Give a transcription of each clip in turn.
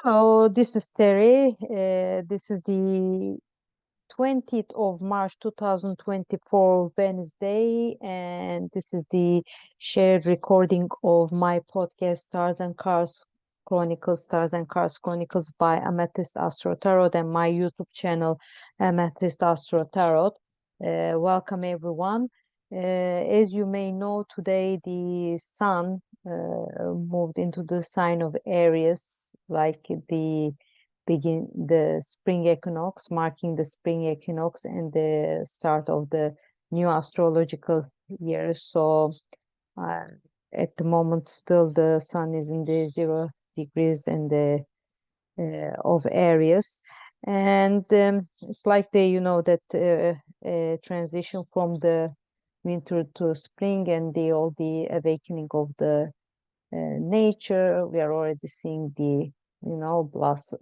Hello, this is Terry. This is the 20th of March 2024, Wednesday, and this is the shared recording of my podcast, Stars and Cars Chronicles by Amethyst Astro Tarot, and my YouTube channel, Amethyst Astro Tarot. Welcome, everyone. As you may know, today the sun moved into the sign of Aries, like the spring equinox, marking the spring equinox and the start of the new astrological year. So at the moment, still the sun is in the 0 degrees and the of Aries, and it's like that transition from the winter to spring and all the awakening of the nature. We are already seeing the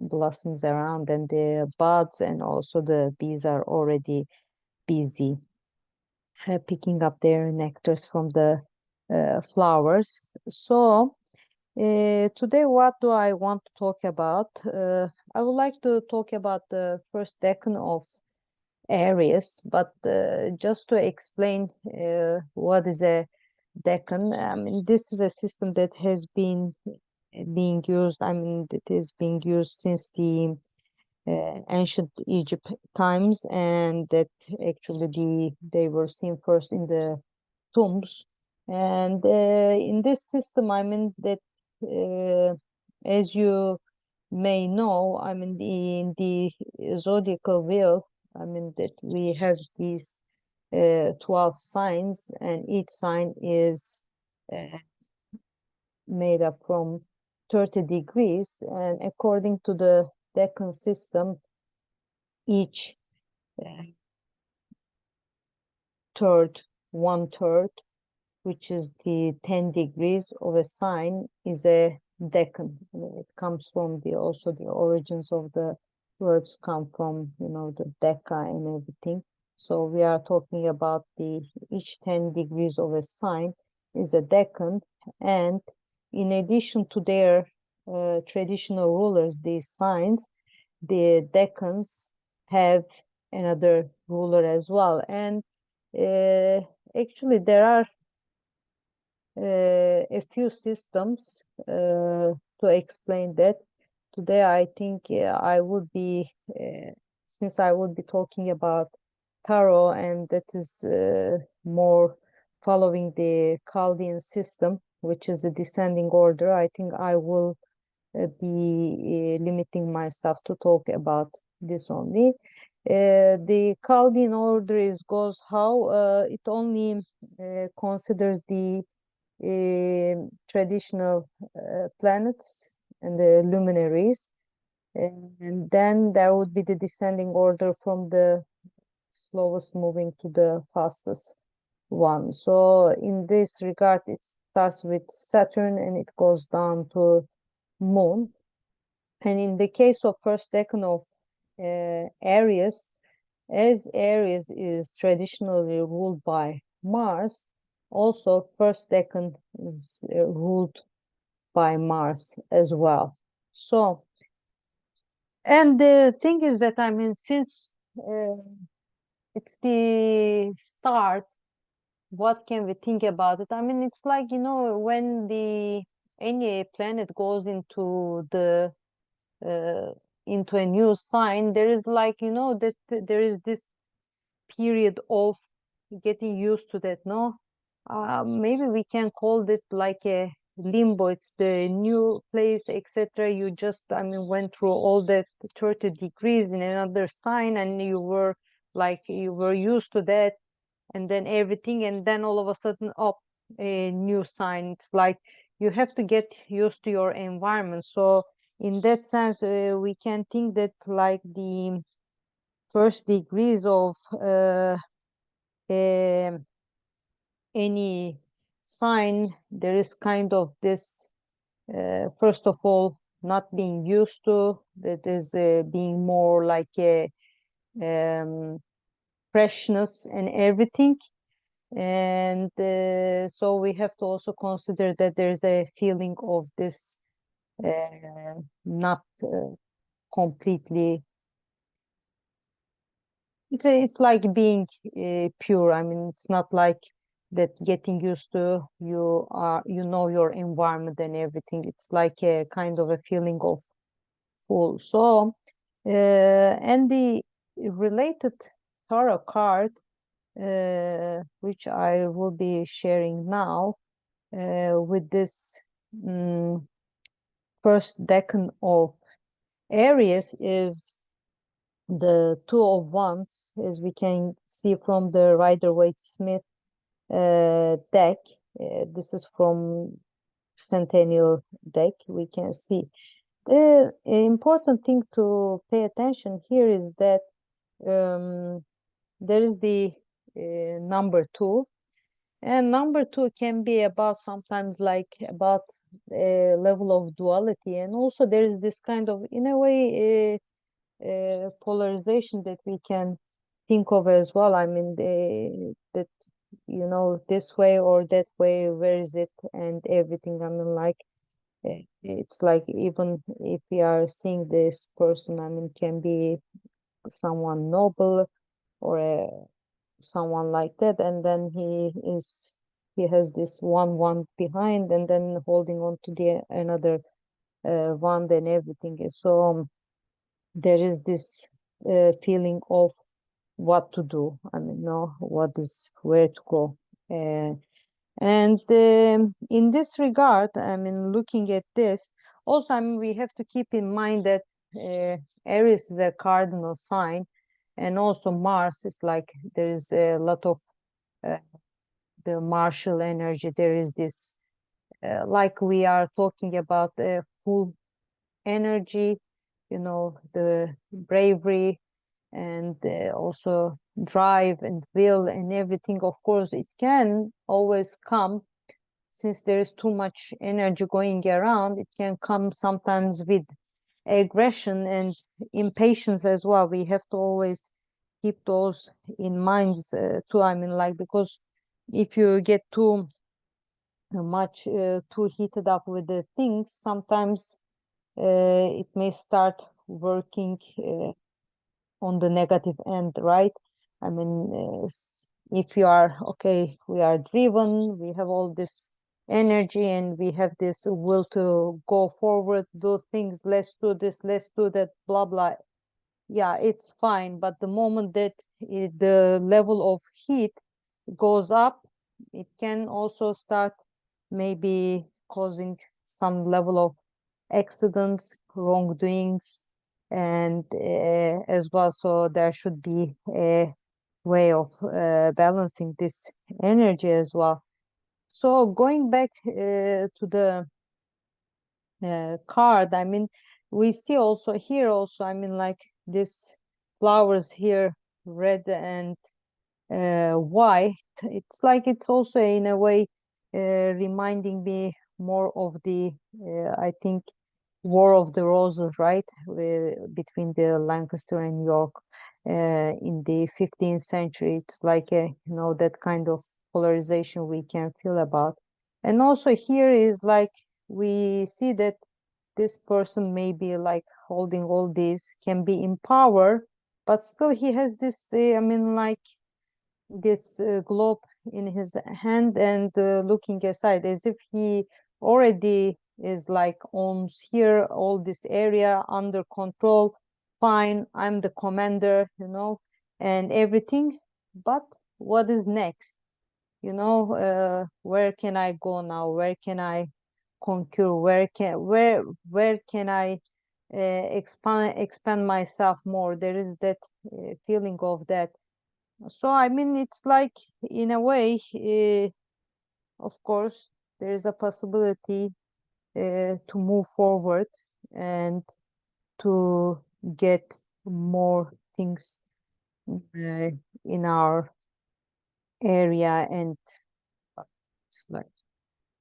blossoms around and the buds, and also the bees are already busy picking up their nectars from the flowers. So today, what do I want to talk about? I would like to talk about the first decan of Aries, but just to explain what is a decan. I mean, this is a system that has been being used. I mean, it is being used since the ancient Egypt times, and that actually they were seen first in the tombs. And in this system, I mean that as you may know, I mean in the zodiacal wheel, I mean that we have these 12 signs, and each sign is made up from 30 degrees, and according to the decan system, each one third, which is the 10 degrees of a sign, is a decan. It comes from also the origins of the words come from, the deca and everything. So we are talking about each 10 degrees of a sign is a decan, and in addition to their traditional rulers, these signs, the decans have another ruler as well. And actually there are a few systems to explain that. Today I think I would be since I would be talking about tarot, and that is more following the Chaldean system, which is a descending order. I think I will be limiting myself to talk about this only. The Chaldean order goes how it only considers the traditional planets and the luminaries, and then there would be the descending order from the slowest moving to the fastest one. So in this regard, it starts with Saturn and it goes down to Moon. And in the case of first decan of Aries, as Aries is traditionally ruled by Mars, also first decan is ruled by Mars as well. So, and the thing is that, I mean, since it's the start, what can we think about it? I mean, it's like, when any planet goes into a new sign, there is like, that there is this period of getting used to that. Maybe we can call it like a limbo. It's the new place, etc. You just, I mean, went through all that 30 degrees in another sign, and you were used to that, and then everything, and then all of a sudden up a new sign. It's like you have to get used to your environment. So in that sense, we can think that like the first degrees of any sign, there is kind of this first of all not being used to, that is being more like a freshness and everything. And so we have to also consider that there's a feeling of this not completely. It's like being pure. I mean, it's not like that getting used to you know your environment and everything. It's like a kind of a feeling of full. So, and the related tarot card, which I will be sharing now, with this first decan of Aries is the Two of Wands, as we can see from the Rider-Waite-Smith deck. This is from centennial deck. We can see the important thing to pay attention here is that there is the number two, and number two can be about sometimes like about a level of duality, and also there is this kind of, in a way, polarization that we can think of as well. I mean, that this way or that way, where is it, and everything. I mean, like it's like even if we are seeing this person, I mean, can be someone noble or someone like that, and then he has this one behind, and then holding on to the another wand and everything. So there is this feeling of what to do. I mean, no, what is where to go. And in this regard, I mean, looking at this, also, I mean, we have to keep in mind that Aries is a cardinal sign, and also Mars is like there is a lot of uh, the martial energy. There is this, like we are talking about full energy, the bravery and also drive and will and everything. Of course, it can always come since there is too much energy going around. It can come sometimes with aggression and impatience as well. We have to always keep those in mind too. I mean, like, because if you get too much too heated up with the things, sometimes it may start working on the negative end, right? I mean, if you are okay, we are driven, we have all this energy, and we have this will to go forward, do things, let's do this, let's do that, blah blah. Yeah, it's fine, but the moment that the level of heat goes up, it can also start maybe causing some level of accidents, wrongdoings, and as well. So there should be a way of balancing this energy as well. So going back to the card, I mean, we see also here also, I mean, like this flowers here, red and white. It's like it's also in a way reminding me more of the I think War of the Roses, right? Between the Lancaster and York in the 15th century. It's like that kind of polarization we can feel about. And also here is like we see that this person may be like holding all these, can be in power, but still he has this, I mean, like this globe in his hand and looking aside as if he already is like owns here all this area under control. Fine, I'm the commander, and everything. But what is next? Where can I go now? Where can I conquer? Where can I expand myself more? There is that feeling of that. So, I mean, it's like, in a way, of course, there is a possibility to move forward and to get more things in our area, and it's like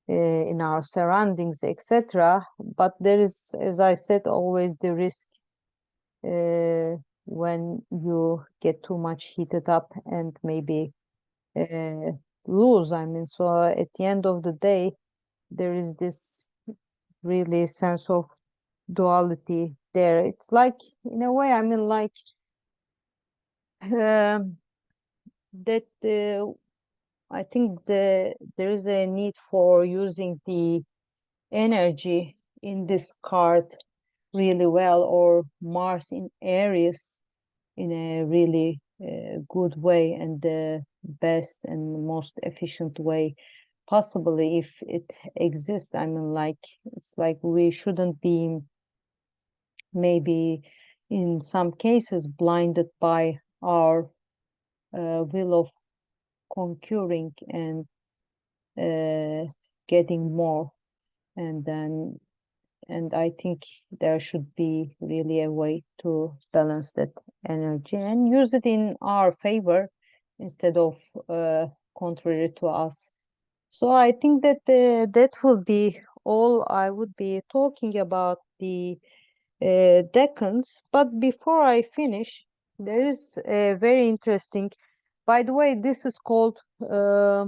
in our surroundings, etc. But there is, as I said, always the risk when you get too much heated up and maybe lose. I mean, so at the end of the day, there is this really sense of duality there. It's like, in a way, I mean, like um, that I think there is a need for using the energy in this card really well, or Mars in Aries in a really good way and the best and most efficient way possibly, if it exists. I mean, like, it's like we shouldn't be maybe in some cases blinded by our will of conquering and getting more, and then and I think there should be really a way to balance that energy and use it in our favor instead of contrary to us. So I think that that will be all I would be talking about the decans. But before I finish, there is a very interesting. By the way, this is called uh,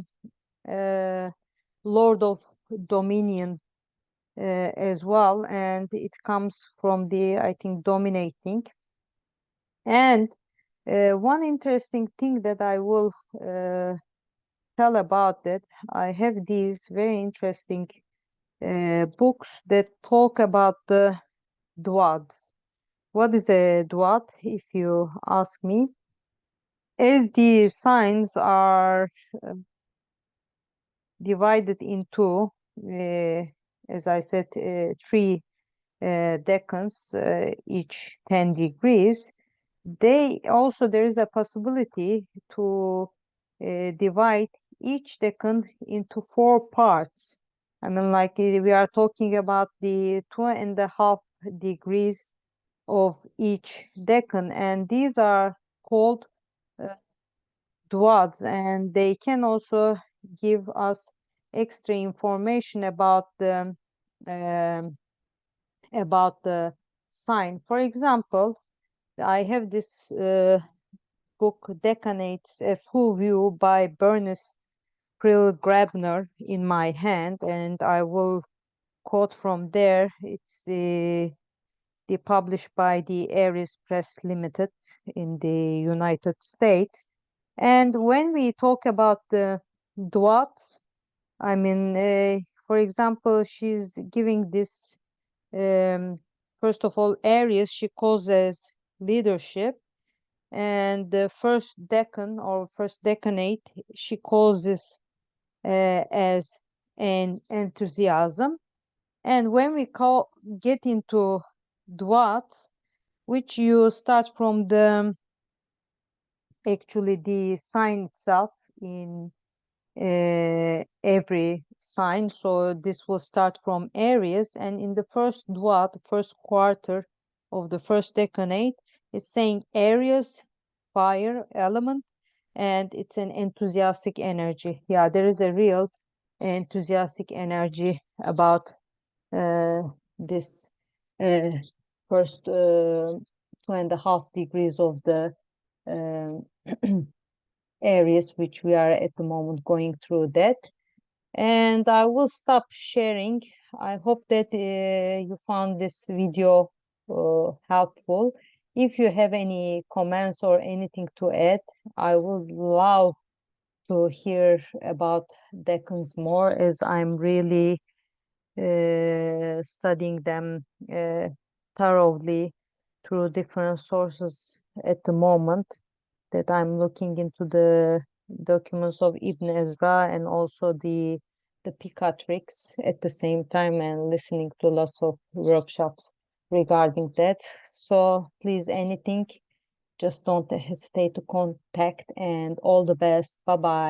Lord of Dominion as well, and it comes from the, I think, dominating. And one interesting thing that I will tell about that, I have these very interesting books that talk about the Dwads. What is a Dwad, if you ask me? As the signs are divided into, as I said, three decans, each 10 degrees, they also, there is a possibility to divide each decan into four parts. I mean, like, we are talking about the 2.5 degrees of each decan, and these are called uh, Dwads, and they can also give us extra information um, about the sign. For example, I have this book, Decanates, A Full View by Bernice Prill Grabner in my hand, and I will quote from there. It's the published by the Aries Press Limited in the United States. And when we talk about the Dwads, I mean, for example, she's giving this, first of all, Aries, she calls as leadership, and the first decan or first decanate, she calls this as an enthusiasm. And when we get into Dwads, which you start from the actually the sign itself in every sign. So this will start from Aries, and in the first Dwad, first quarter of the first decanate, it's saying Aries, fire element, and it's an enthusiastic energy. Yeah, there is a real enthusiastic energy about uh, this uh, first 2.5 degrees of the um, areas which we are at the moment going through that. And I will stop sharing. I hope that you found this video helpful. If you have any comments or anything to add, I would love to hear about decans more, as I'm really studying them thoroughly through different sources at the moment, that I'm looking into the documents of Ibn Ezra and also the Picatrix at the same time, and listening to lots of workshops regarding that. So please, anything, just don't hesitate to contact, and all the best. Bye bye.